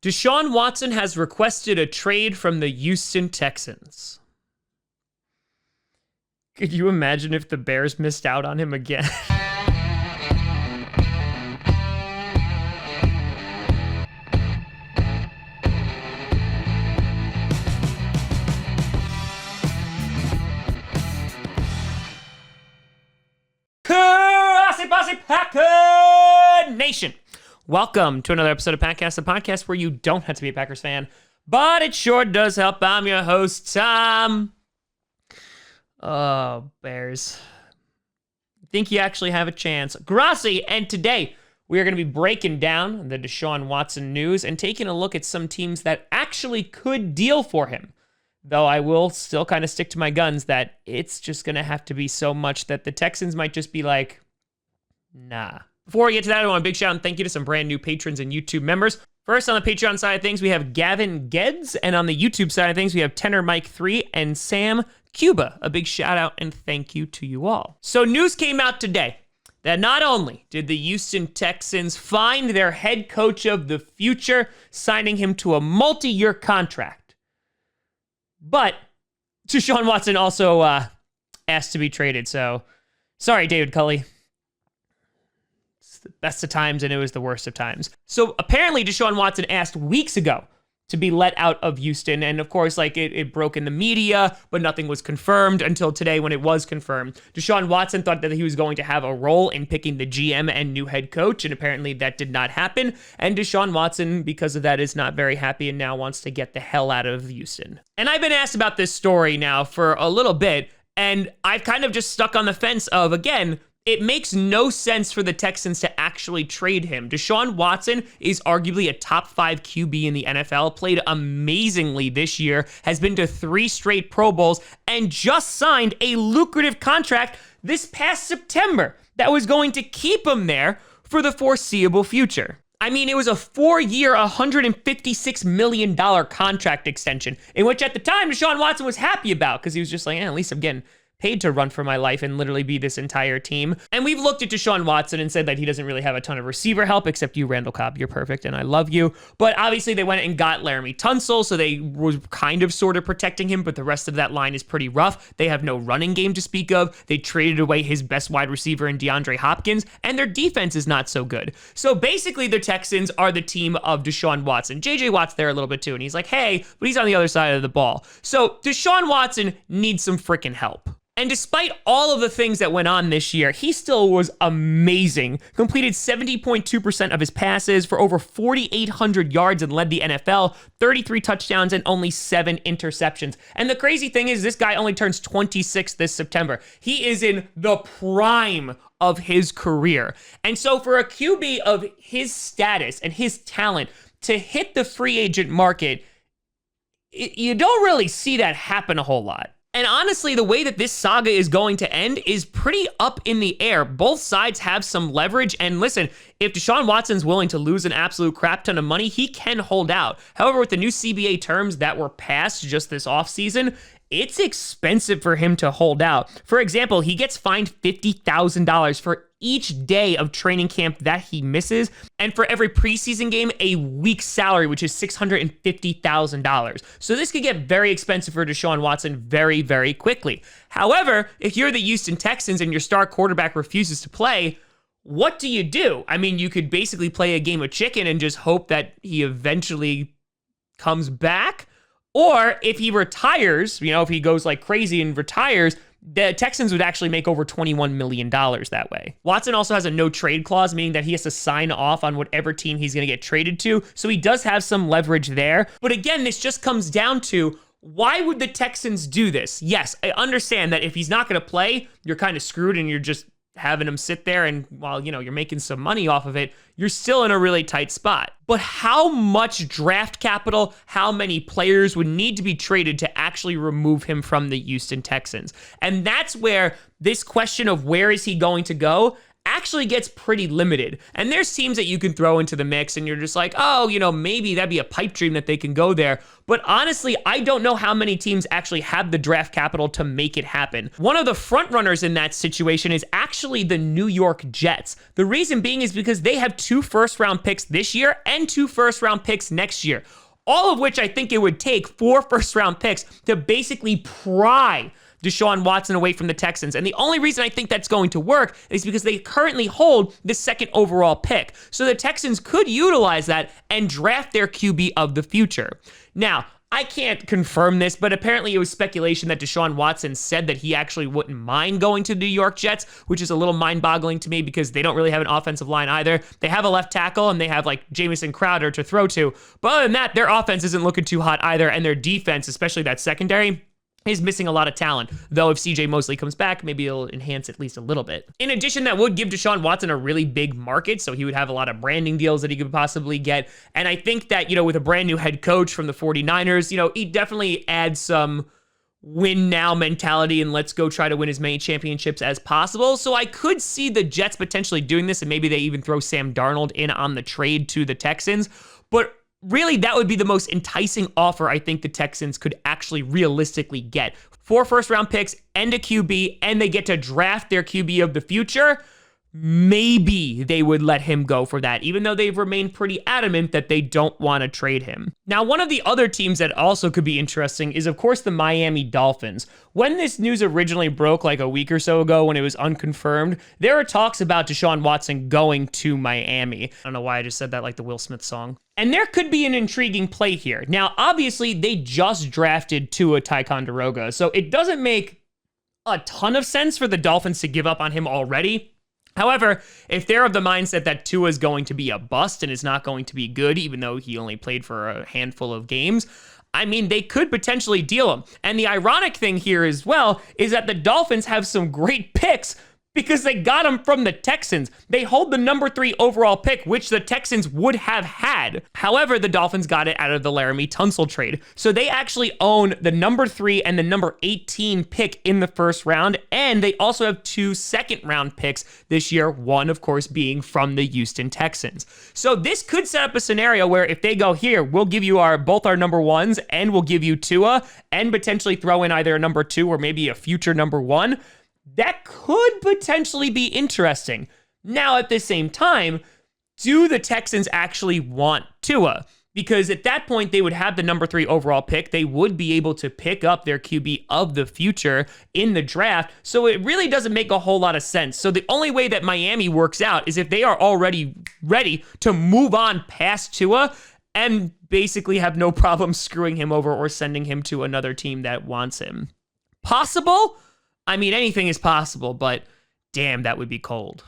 Deshaun Watson has requested a trade from the Houston Texans. Could you imagine if the Bears missed out on him again? Grossi Packer Nation. Welcome to another episode of Packcast, the podcast where you don't have to be a Packers fan, but it sure does help. I'm your host, Tom. Oh, Bears. Think you actually have a chance. Grossi, and today we are going to be breaking down the Deshaun Watson news and taking a look at some teams that actually could deal for him. Though I will still kind of stick to my guns that it's just going to have to be so much that the Texans might just be like, nah. Before we get to that, I want a big shout and thank you to some brand new patrons and YouTube members. First, on the Patreon side of things, we have Gavin Geds, and on the YouTube side of things, we have Tenor Mike 3 and Sam Cuba. A big shout out and thank you to you all. So news came out today that not only did the Houston Texans find their head coach of the future, signing him to a multi-year contract, but Deshaun Watson also asked to be traded. So sorry, David Culley. The best of times, and it was the worst of times. So apparently Deshaun Watson asked weeks ago to be let out of Houston, and of course, it broke in the media, but nothing was confirmed until today when it was confirmed. Deshaun Watson thought that he was going to have a role in picking the GM and new head coach, and apparently that did not happen, and Deshaun Watson, because of that, is not very happy and now wants to get the hell out of Houston. And I've been asked about this story now for a little bit, and I've kind of just stuck on the fence of, again, it makes no sense for the Texans to actually trade him. Deshaun Watson is arguably a top 5 QB in the NFL, played amazingly this year, has been to 3 straight Pro Bowls, and just signed a lucrative contract this past September that was going to keep him there for the foreseeable future. I mean, it was a 4-year, $156 million contract extension, in which at the time Deshaun Watson was happy about because he was just like, at least I'm getting paid to run for my life and literally be this entire team. And we've looked at Deshaun Watson and said that he doesn't really have a ton of receiver help, except you, Randall Cobb. You're perfect, and I love you. But obviously, they went and got Laramie Tunsil, so they were kind of sort of protecting him, but the rest of that line is pretty rough. They have no running game to speak of. They traded away his best wide receiver in DeAndre Hopkins, and their defense is not so good. So basically, the Texans are the team of Deshaun Watson. JJ Watt's there a little bit too, and he's like, hey, but he's on the other side of the ball. So Deshaun Watson needs some freaking help. And despite all of the things that went on this year, he still was amazing. Completed 70.2% of his passes for over 4,800 yards and led the NFL, 33 touchdowns and only 7 interceptions. And the crazy thing is, this guy only turns 26 this September. He is in the prime of his career. And so for a QB of his status and his talent to hit the free agent market, you don't really see that happen a whole lot. And honestly, the way that this saga is going to end is pretty up in the air. Both sides have some leverage. And listen, if Deshaun Watson's willing to lose an absolute crap ton of money, he can hold out. However, with the new CBA terms that were passed just this offseason, it's expensive for him to hold out. For example, he gets fined $50,000 for each day of training camp that he misses, and for every preseason game, a week's salary, which is $650,000. So this could get very expensive for Deshaun Watson very, very quickly. However, if you're the Houston Texans and your star quarterback refuses to play, what do? I mean, you could basically play a game of chicken and just hope that he eventually comes back. Or if he retires, if he goes like crazy and retires, the Texans would actually make over $21 million that way. Watson also has a no trade clause, meaning that he has to sign off on whatever team he's going to get traded to. So he does have some leverage there. But again, this just comes down to, why would the Texans do this? Yes, I understand that if he's not going to play, you're kind of screwed and you're just having him sit there, and while you're making some money off of it, you're still in a really tight spot. But how much draft capital, how many players would need to be traded to actually remove him from the Houston Texans? And that's where this question of where is he going to go actually gets pretty limited. And there's teams that you can throw into the mix and you're just like, oh, maybe that'd be a pipe dream that they can go there. But honestly, I don't know how many teams actually have the draft capital to make it happen. One of the front runners in that situation is actually the New York Jets. The reason being is because they have 2 first-round picks this year and 2 first-round picks next year. All of which I think it would take 4 first-round picks to basically pry Deshaun Watson away from the Texans. And the only reason I think that's going to work is because they currently hold the 2nd overall pick. So the Texans could utilize that and draft their QB of the future. Now, I can't confirm this, but apparently it was speculation that Deshaun Watson said that he actually wouldn't mind going to the New York Jets, which is a little mind-boggling to me because they don't really have an offensive line either. They have a left tackle and they have like Jamison Crowder to throw to. But other than that, their offense isn't looking too hot either, and their defense, especially that secondary, is missing a lot of talent, though if CJ Mosley comes back, maybe it'll enhance at least a little bit. In addition, that would give Deshaun Watson a really big market, so he would have a lot of branding deals that he could possibly get. And I think that, with a brand new head coach from the 49ers, he definitely adds some win now mentality and let's go try to win as many championships as possible. So I could see the Jets potentially doing this, and maybe they even throw Sam Darnold in on the trade to the Texans. But really, that would be the most enticing offer I think the Texans could actually realistically get. 4 first-round picks and a QB, and they get to draft their QB of the future. Maybe they would let him go for that, even though they've remained pretty adamant that they don't want to trade him. Now, one of the other teams that also could be interesting is, of course, the Miami Dolphins. When this news originally broke like a week or so ago when it was unconfirmed, there were talks about Deshaun Watson going to Miami. I don't know why I just said that like the Will Smith song. And there could be an intriguing play here. Now, obviously, they just drafted Tua Tagovailoa, so it doesn't make a ton of sense for the Dolphins to give up on him already. However, if they're of the mindset that Tua is going to be a bust and is not going to be good, even though he only played for a handful of games, I mean, they could potentially deal him. And the ironic thing here as well is that the Dolphins have some great picks because they got him from the Texans. They hold the number 3 overall pick, which the Texans would have had. However, the Dolphins got it out of the Laramie Tunsil trade. So they actually own the number 3 and the number 18 pick in the first round. And they also have 2 second-round picks this year, one, of course, being from the Houston Texans. So this could set up a scenario where if they go here, we'll give you both our number 1s, and we'll give you Tua, and potentially throw in either a number 2 or maybe a future number 1. That could potentially be interesting. Now, at the same time, do the Texans actually want Tua? Because at that point, they would have the number 3 overall pick. They would be able to pick up their QB of the future in the draft. So it really doesn't make a whole lot of sense. So the only way that Miami works out is if they are already ready to move on past Tua and basically have no problem screwing him over or sending him to another team that wants him. Possible? I mean, anything is possible, but damn, that would be cold.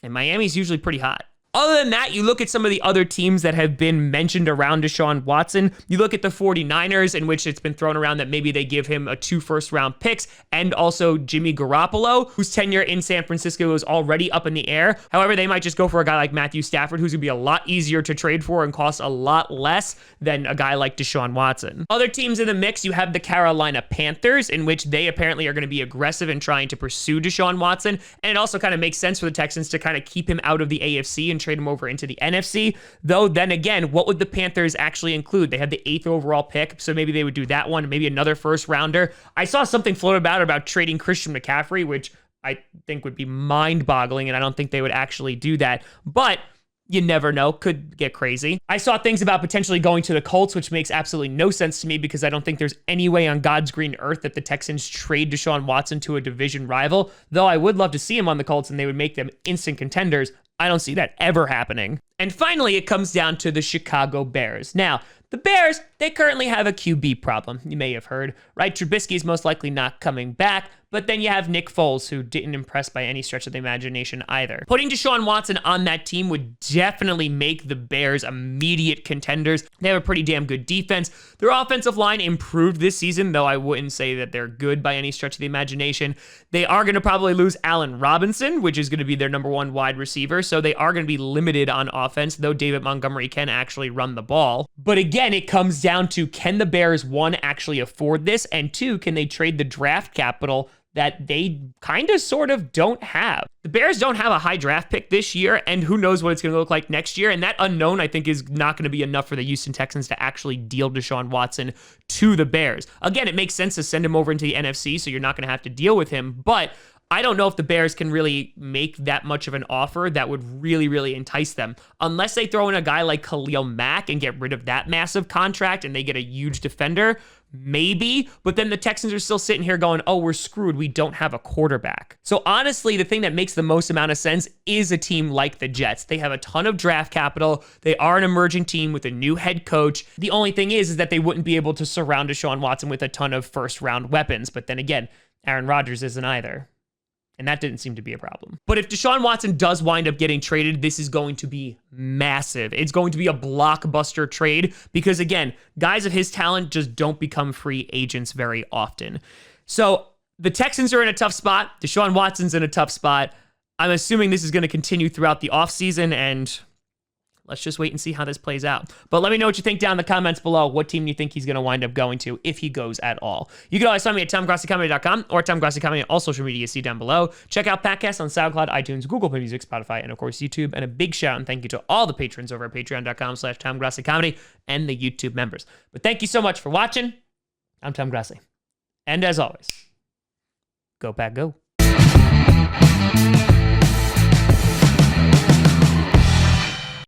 And Miami's usually pretty hot. Other than that, you look at some of the other teams that have been mentioned around Deshaun Watson. You look at the 49ers, in which it's been thrown around that maybe they give him 2 first-round picks, and also Jimmy Garoppolo, whose tenure in San Francisco is already up in the air. However, they might just go for a guy like Matthew Stafford, who's going to be a lot easier to trade for and cost a lot less than a guy like Deshaun Watson. Other teams in the mix, you have the Carolina Panthers, in which they apparently are going to be aggressive in trying to pursue Deshaun Watson, and it also kind of makes sense for the Texans to kind of keep him out of the AFC and trade him over into the NFC. Though then again, what would the Panthers actually include? They had the 8th overall pick, so maybe they would do that one, maybe another first rounder. I saw something float about trading Christian McCaffrey, which I think would be mind-boggling, and I don't think they would actually do that. But you never know, could get crazy. I saw things about potentially going to the Colts, which makes absolutely no sense to me because I don't think there's any way on God's green earth that the Texans trade Deshaun Watson to a division rival, though I would love to see him on the Colts and they would make them instant contenders. I don't see that ever happening. And finally, it comes down to the Chicago Bears. Now, the Bears, they currently have a QB problem. You may have heard, right? Trubisky's most likely not coming back, but then you have Nick Foles, who didn't impress by any stretch of the imagination either. Putting Deshaun Watson on that team would definitely make the Bears immediate contenders. They have a pretty damn good defense. Their offensive line improved this season, though I wouldn't say that they're good by any stretch of the imagination. They are going to probably lose Allen Robinson, which is going to be their number 1 wide receiver, so they are going to be limited on offense, though David Montgomery can actually run the ball. But again, it comes down to, can the Bears, 1, actually afford this, and 2, can they trade the draft capital that they kind of sort of don't have. The Bears don't have a high draft pick this year, and who knows what it's going to look like next year. And that unknown, I think, is not going to be enough for the Houston Texans to actually deal Deshaun Watson to the Bears. Again, it makes sense to send him over into the NFC, so you're not going to have to deal with him. But I don't know if the Bears can really make that much of an offer that would really, really entice them. Unless they throw in a guy like Khalil Mack and get rid of that massive contract and they get a huge defender, maybe. But then the Texans are still sitting here going, oh, we're screwed. We don't have a quarterback. So honestly, the thing that makes the most amount of sense is a team like the Jets. They have a ton of draft capital. They are an emerging team with a new head coach. The only thing is that they wouldn't be able to surround Deshaun Watson with a ton of first-round weapons. But then again, Aaron Rodgers isn't either. And that didn't seem to be a problem. But if Deshaun Watson does wind up getting traded, this is going to be massive. It's going to be a blockbuster trade because, again, guys of his talent just don't become free agents very often. So the Texans are in a tough spot. Deshaun Watson's in a tough spot. I'm assuming this is going to continue throughout the offseason, and let's just wait and see how this plays out. But let me know what you think down in the comments below. What team do you think he's going to wind up going to if he goes at all? You can always find me at TomGrossiComedy.com or TomGrossiComedy on all social media you see down below. Check out podcasts on SoundCloud, iTunes, Google Play Music, Spotify, and of course YouTube. And a big shout out and thank you to all the patrons over at patreon.com/TomGrossiComedy and the YouTube members. But thank you so much for watching. I'm Tom Grossi. And as always, go Pack Go.